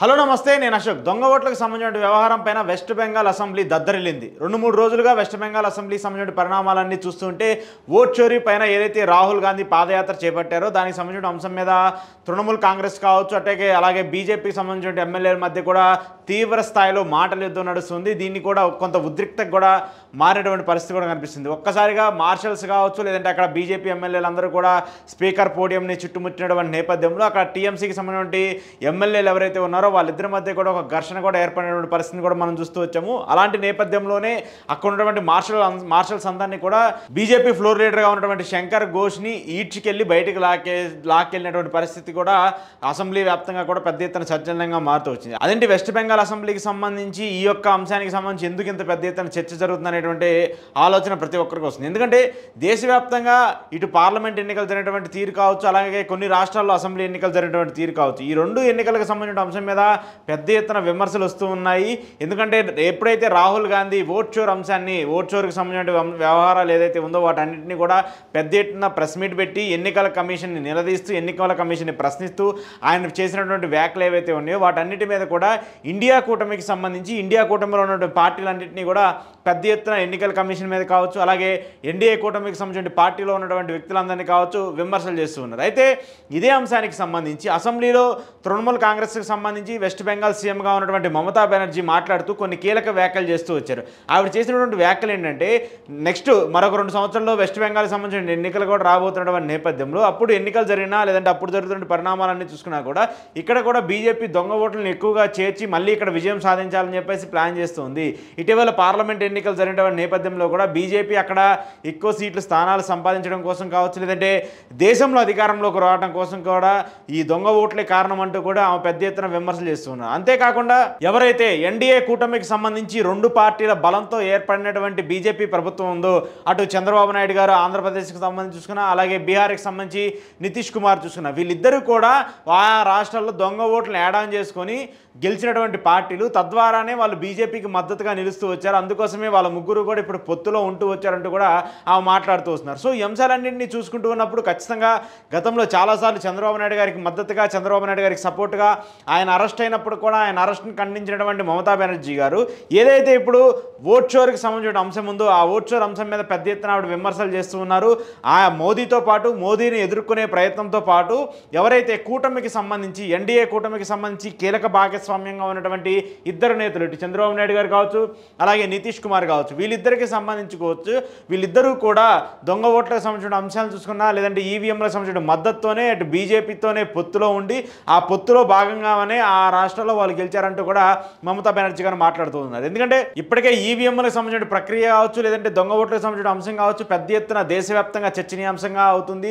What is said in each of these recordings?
Hello నమస్తే, నేను అశోక్. దొంగ ఓట్లకు సంబంధించిన వ్యవహారం పైన వెస్ట్ బెంగాల్ అసెంబ్లీ దద్దరిల్లింది. 2-3 రోజులుగా వెస్ట్ బెంగాల్ అసెంబ్లీ సంబంధించిన పరిణామాలన్నీ చూస్తుంటే ఓట్ చోరీ పైన ఏదైతే రాహుల్ గాంధీ పాదయాత్ర చేపట్టారో దానికి సంబంధించిన అంశం మీద తృణమూల్ కాంగ్రెస్ కావచ్చు, అలాగే బీజేపీకి సంబంధించిన ఎమ్మెల్యేల మధ్య కూడా తీవ్ర స్థాయిలో మాటల యుద్ధం నడుస్తుంది. దీన్ని కూడా కొంత ఉద్రిక్తకు కూడా మారేటువంటి పరిస్థితి కూడా కనిపిస్తుంది. ఒక్కసారిగా మార్షల్స్ కావచ్చు, లేదంటే అక్కడ బీజేపీ ఎమ్మెల్యేలు అందరూ కూడా స్పీకర్ పోడియంని చుట్టుముట్టినటువంటి నేపథ్యంలో అక్కడ టీఎంసీకి సంబంధించిన ఎమ్మెల్యేలు ఎవరైతే ఉన్నారో వాళ్ళిద్దరి మధ్య కూడా ఒక ఘర్షణ కూడా ఏర్పడినటువంటి పరిస్థితిని కూడా మనం చూస్తూ వచ్చాము. అలాంటి నేపథ్యంలోనే అక్కడ ఉన్నటువంటి మార్షల్స్ అందరినీ కూడా బీజేపీ ఫ్లోర్ లీడర్గా ఉన్నటువంటి శంకర్ ఘోష్ని ఈడ్చికెళ్ళి బయటకు లాక్కెళ్ళినటువంటి పరిస్థితి కూడా అసెంబ్లీ వ్యాప్తంగా కూడా పెద్ద ఎత్తున సంచలనంగా మారుతూ వచ్చింది. అదేంటి వెస్ట్ బెంగాల్ అసెంబ్లీకి సంబంధించి ఈ యొక్క అంశానికి సంబంధించి ఎందుకు ఇంత పెద్ద ఎత్తున చర్చ జరుగుతుందనేటువంటి ఆలోచన ప్రతి ఒక్కరికి వస్తుంది. ఎందుకంటే దేశవ్యాప్తంగా ఇటు పార్లమెంట్ ఎన్నికలు జరిగినటువంటి తీరు కావచ్చు, అలాగే కొన్ని రాష్ట్రాల్లో అసెంబ్లీ ఎన్నికలు జరిగినటువంటి తీరు కావచ్చు, ఈ రెండు ఎన్నికలకు సంబంధించిన అంశం మీద పెద్ద ఎత్తున విమర్శలు వస్తూ ఉన్నాయి. ఎందుకంటే ఎప్పుడైతే రాహుల్ గాంధీ ఓట్ చోరుకి సంబంధించిన వ్యవహారాలు ఏదైతే ఉందో వాటన్నింటినీ కూడా పెద్ద ఎత్తున ప్రెస్ మీట్ పెట్టి ఎన్నికల కమిషన్ని నిలదీస్తూ, ఎన్నికల కమిషన్ని ప్రశ్నిస్తూ ఆయన చేసినటువంటి వ్యాఖ్యలు ఏవైతే ఉన్నాయో వాటన్నిటి మీద కూడా ఇండియా కూటమికి సంబంధించి ఇండియా కూటమిలో ఉన్నటువంటి పార్టీలన్నింటినీ కూడా పెద్ద ఎత్తున ఎన్నికల కమిషన్ మీద కావచ్చు, అలాగే ఎన్డీఏ కూటమికి సంబంధించిన పార్టీలో ఉన్నటువంటి వ్యక్తులందరినీ కావచ్చు విమర్శలు చేస్తూ ఉన్నారు. అయితే ఇదే అంశానికి సంబంధించి అసెంబ్లీలో తృణమూల్ కాంగ్రెస్కి సంబంధించి వెస్ట్ బెంగాల్ సీఎంగా ఉన్నటువంటి మమతా బెనర్జీ మాట్లాడుతూ కొన్ని కీలక వ్యాఖ్యలు చేస్తూ వచ్చారు. ఆవిడ చేసినటువంటి వ్యాఖ్యలు ఏంటంటే నెక్స్ట్ మరొక 2 సంవత్సరాల్లో వెస్ట్ బెంగాల్కి సంబంధించిన ఎన్నికలు కూడా రాబోతున్నటువంటి నేపథ్యంలో అప్పుడు ఎన్నికలు జరిగినా లేదంటే అప్పుడు జరుగుతున్న పరిణామాలన్నీ చూసుకున్నా కూడా ఇక్కడ కూడా బీజేపీ దొంగ ఓట్లను ఎక్కువగా చేర్చి మళ్ళీ ఇక్కడ విజయం సాధించాలని చెప్పేసి ప్లాన్ చేస్తుంది. ఇటీవల పార్లమెంట్ ఎన్నికలు జరిగినటువంటి నేపథ్యంలో కూడా బీజేపీ అక్కడ ఎక్కువ స్థానాలు సంపాదించడం కోసం కావచ్చు, లేదంటే దేశంలో అధికారంలోకి రావడం కోసం కూడా ఈ దొంగ ఓట్లే కారణం అంటూ కూడా ఆమె పెద్ద ఎత్తున విమర్శలు చేస్తున్నారు. అంతేకాకుండా ఎవరైతే ఎన్డీఏ కూటమికి సంబంధించి 2 పార్టీల బలంతో ఏర్పడినటువంటి బీజేపీ ప్రభుత్వం ఉందో, అటు చంద్రబాబు నాయుడు గారు ఆంధ్రప్రదేశ్కి సంబంధించి చూసుకున్నా, అలాగే బీహార్కి సంబంధించి నితీష్ కుమార్ చూసుకున్నా, వీళ్ళిద్దరూ కూడా ఆయా రాష్ట్రాల్లో దొంగ ఓట్లను యాడ్ ఆన్ చేసుకొని గెలిచినటువంటి పార్టీలు. తద్వారానే వాళ్ళు బీజేపీకి మద్దతుగా నిలుస్తూ వచ్చారు. అందుకోసమే వాళ్ళ ముగ్గురు కూడా ఇప్పుడు పొత్తులో ఉంటూ వచ్చారంటూ కూడా ఆమె మాట్లాడుతూ వస్తున్నారు. సో ఈ అంశాలన్నింటినీ చూసుకుంటూ ఉన్నప్పుడు ఖచ్చితంగా గతంలో చాలాసార్లు చంద్రబాబు నాయుడు గారికి మద్దతుగా, చంద్రబాబు నాయుడు గారికి సపోర్ట్గా ఆయన అరెస్ట్ అయినప్పుడు కూడా ఆయన అరెస్ట్ని ఖండించినటువంటి మమతా బెనర్జీ గారు ఏదైతే ఇప్పుడు ఓట్ చోరుకి సంబంధించిన అంశం ఉందో ఆ ఓట్ చోరు అంశం మీద పెద్ద ఎత్తున ఆవిడ విమర్శలు చేస్తూ ఉన్నారు. ఆ మోదీతో పాటు, మోదీని ఎదుర్కొనే ప్రయత్నంతో పాటు ఎవరైతే కూటమికి సంబంధించి ఎన్డీఏ కూటమికి సంబంధించి కీలక భాగస్వామ్యంగా ఉన్నటువంటి ఇద్దరు నేతలు, ఇటు చంద్రబాబు నాయుడు గారు కావచ్చు, అలాగే నితీష్ కుమార్ కావచ్చు, వీళ్ళిద్దరికి సంబంధించుకోవచ్చు, వీళ్ళిద్దరూ కూడా దొంగ ఓట్లకు సంబంధించిన అంశాలు చూసుకున్నా లేదంటే ఈవీఎంలకు సంబంధించిన మద్దతుతోనే అటు బీజేపీతోనే పొత్తులో ఉండి ఆ పొత్తులో భాగంగానే ఆ రాష్ట్రాల్లో వాళ్ళు గెలిచారంటూ కూడా మమతా బెనర్జీ గారు మాట్లాడుతూ ఉన్నారు. ఎందుకంటే ఇప్పటికే ఈవీఎంలకు సంబంధించిన ప్రక్రియ కావచ్చు, లేదంటే దొంగ ఓట్లకు సంబంధించిన అంశం కావచ్చు పెద్ద ఎత్తున దేశవ్యాప్తంగా చర్చనీయాంశంగా అవుతుంది.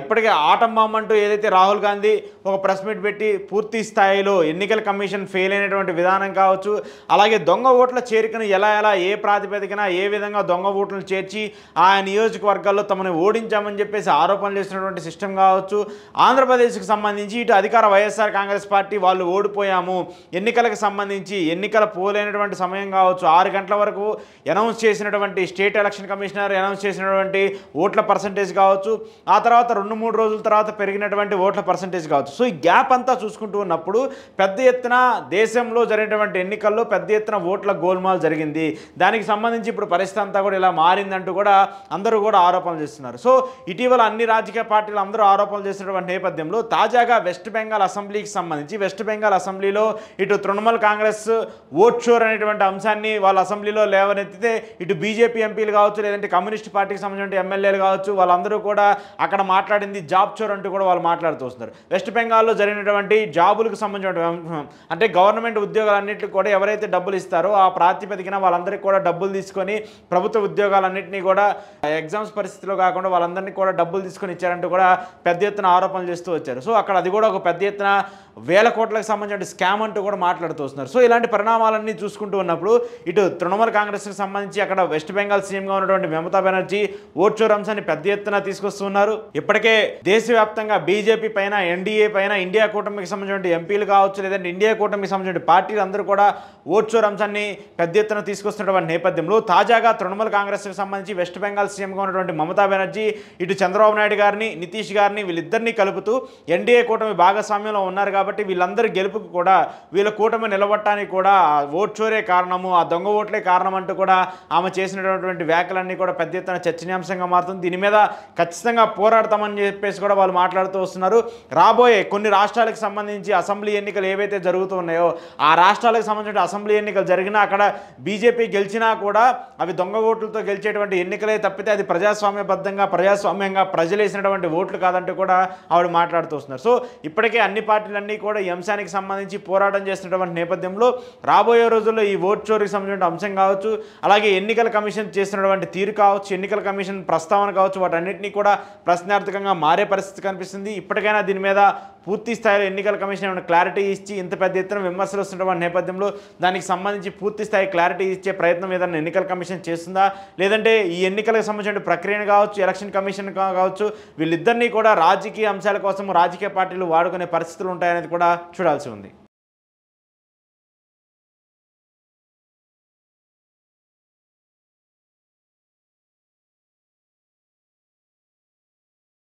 ఇప్పటికే ఆటం బాంబ్ అంటూ ఏదైతే రాహుల్ గాంధీ ఒక ప్రెస్ మీట్ పెట్టి పూర్తి స్థాయిలో ఎన్నికల కమిషన్ ఫెయిల్ అయినటువంటి విధానం కావచ్చు, అలాగే దొంగ ఓట్ల చేరికను ఎలా ఏ ప్రాతిపదికన ఏ విధంగా దొంగ ఓట్లను చేర్చి ఆ నియోజకవర్గాల్లో తమను ఓడించామని చెప్పేసి ఆరోపణలు చేసినటువంటి సిస్టమ్ కావచ్చు, ఆంధ్రప్రదేశ్కి సంబంధించి ఇటు అధికార వైఎస్ఆర్ కాంగ్రెస్ పార్టీ వాళ్ళు ఓడిపోయాము, ఎన్నికలకు సంబంధించి ఎన్నికల పోలైనటువంటి సమయం కావచ్చు 6 గంటల వరకు అనౌన్స్ చేసినటువంటి స్టేట్ ఎలక్షన్ కమిషనర్ అనౌన్స్ చేసినటువంటి ఓట్ల పర్సంటేజ్ కావచ్చు, ఆ తర్వాత 2-3 రోజుల తర్వాత పెరిగినటువంటి ఓట్ల పర్సంటేజ్ కావచ్చు. సో ఈ గ్యాప్ అంతా చూసుకుంటూ ఉన్నప్పుడు పెద్ద ఎత్తున దేశంలో జరిగినటువంటి ఎన్నికల్లో పెద్ద ఎత్తున ఓట్ల గోల్మాల్ జరిగింది. దానికి సంబంధించి ఇప్పుడు పరిస్థితి అంతా కూడా ఇలా మారిందంటూ కూడా అందరూ కూడా ఆరోపణలు చేస్తున్నారు. సో ఇటీవల అన్ని రాజకీయ పార్టీలు అందరూ ఆరోపణలు చేసినటువంటి నేపథ్యంలో తాజాగా వెస్ట్ బెంగాల్ అసెంబ్లీకి సంబంధించి వెస్ట్ బెంగాల్ అసెంబ్లీలో ఇటు తృణమూల్ కాంగ్రెస్ ఓట్ చోర్ అనేటువంటి అంశాన్ని వాళ్ళ అసెంబ్లీలో లేవనెత్తితే ఇటు బీజేపీ ఎంపీలు కావచ్చు, లేదంటే కమ్యూనిస్ట్ పార్టీకి సంబంధించిన ఎమ్మెల్యేలు కావచ్చు, వాళ్ళందరూ కూడా అక్కడ మాట్లాడింది జాబ్ చోర్ అంటూ కూడా వాళ్ళు మాట్లాడుతూ వస్తున్నారు. వెస్ట్ బెంగాల్లో జరిగినటువంటి జాబులకు సంబంధించిన అంటే గవర్నమెంట్ ఉద్యోగాలన్నింటికి కూడా ఎవరైతే డబ్బులు ఇస్తారో ఆ ప్రాతిపదికన వాళ్ళందరికీ కూడా డబ్బులు తీసుకొని ప్రభుత్వ ఉద్యోగాలన్నింటినీ కూడా ఎగ్జామ్స్ పరిస్థితిలో కాకుండా వాళ్ళందరినీ కూడా డబ్బులు తీసుకొని ఇచ్చారంటూ కూడా పెద్ద ఎత్తున ఆరోపణలు చేస్తూ వచ్చారు. సో అక్కడ అది కూడా ఒక పెద్ద ఎత్తున వేల కోట్లకు సంబంధించిన స్కామ్ అంటూ కూడా మాట్లాడుతూ వస్తున్నారు. సో ఇలాంటి పరిణామాలన్నీ చూసుకుంటూ ఉన్నప్పుడు ఇటు తృణమూల్ కాంగ్రెస్కి సంబంధించి అక్కడ వెస్ట్ బెంగాల్ సీఎంగా ఉన్నటువంటి మమతా బెనర్జీ ఓట్ చోర్ అంశాన్ని పెద్ద ఎత్తున తీసుకొస్తున్నారు. ఇప్పటికే దేశవ్యాప్తంగా బీజేపీ పైన, ఎన్డీఏ పైన, ఇండియా కూటమికి సంబంధించిన ఎంపీలు కావచ్చు, లేదంటే ఇండియా కూటమికి సంబంధించిన పార్టీలు అందరూ కూడా ఓట్ చోర్ అంశాన్ని పెద్ద ఎత్తున తీసుకొస్తున్నటువంటి నేపథ్యంలో తాజాగా తృణమూల్ కాంగ్రెస్కి సంబంధించి వెస్ట్ బెంగాల్ సీఎంగా ఉన్నటువంటి మమతా బెనర్జీ ఇటు చంద్రబాబు నాయుడు గారిని, నితీష్ గారిని వీళ్ళిద్దరినీ కలుపుతూ ఎన్డీఏ కూటమి భాగస్వామ్యంలో ఉన్నారు కాబట్టి వీళ్ళందరూ వీళ్ళందరి గెలుపుకు కూడా వీళ్ళ కూటమి నిలబడటానికి కూడా ఓట్ చోరే కారణము, ఆ దొంగ ఓట్లే కారణం అంటూ కూడా ఆమె చేసినటువంటి వ్యాఖ్యలన్నీ కూడా పెద్ద ఎత్తున చర్చనీయాంశంగా మారుతుంది. దీని మీద ఖచ్చితంగా పోరాడతామని చెప్పేసి కూడా వాళ్ళు మాట్లాడుతూ వస్తున్నారు. రాబోయే కొన్ని రాష్ట్రాలకు సంబంధించి అసెంబ్లీ ఎన్నికలు ఏవైతే జరుగుతూ ఉన్నాయో ఆ రాష్ట్రాలకు సంబంధించిన అసెంబ్లీ ఎన్నికలు జరిగినా అక్కడ బీజేపీ గెలిచినా కూడా అవి దొంగ ఓట్లతో గెలిచేటువంటి ఎన్నికలే తప్పితే అది ప్రజాస్వామ్యంగా ప్రజలు వేసినటువంటి ఓట్లు కాదంటూ కూడా ఆవిడ మాట్లాడుతూ వస్తున్నారు. సో ఇప్పటికే అన్ని పార్టీలన్నీ కూడా ఈ అంశానికి సంబంధించి పోరాటం చేస్తున్నటువంటి నేపథ్యంలో రాబోయే రోజుల్లో ఈ ఓట్ చోరీకి సంబంధించిన అంశం కావచ్చు, అలాగే ఎన్నికల కమిషన్ చేస్తున్నటువంటి తీరు కావచ్చు, ఎన్నికల కమిషన్ ప్రస్తావన కావచ్చు, వాటన్నిటినీ కూడా ప్రశ్నార్థకంగా మారే పరిస్థితి కనిపిస్తుంది. ఇప్పటికైనా దీని మీద పూర్తి స్థాయిలో ఎన్నికల కమిషన్ ఏమైనా క్లారిటీ ఇచ్చి ఇంత పెద్ద ఎత్తున విమర్శలు వస్తున్నటువంటి నేపథ్యంలో దానికి సంబంధించి పూర్తి స్థాయి క్లారిటీ ఇచ్చే ప్రయత్నం ఏదైనా ఎన్నికల కమిషన్ చేస్తుందా, లేదంటే ఈ ఎన్నికలకు సంబంధించిన ప్రక్రియను కావచ్చు, ఎలక్షన్ కమిషన్ కావచ్చు, వీళ్ళిద్దరినీ కూడా రాజకీయ అంశాల కోసం రాజకీయ పార్టీలు వాడుకునే పరిస్థితులు ఉంటాయనేది కూడా చూడాల్సి ఉంది.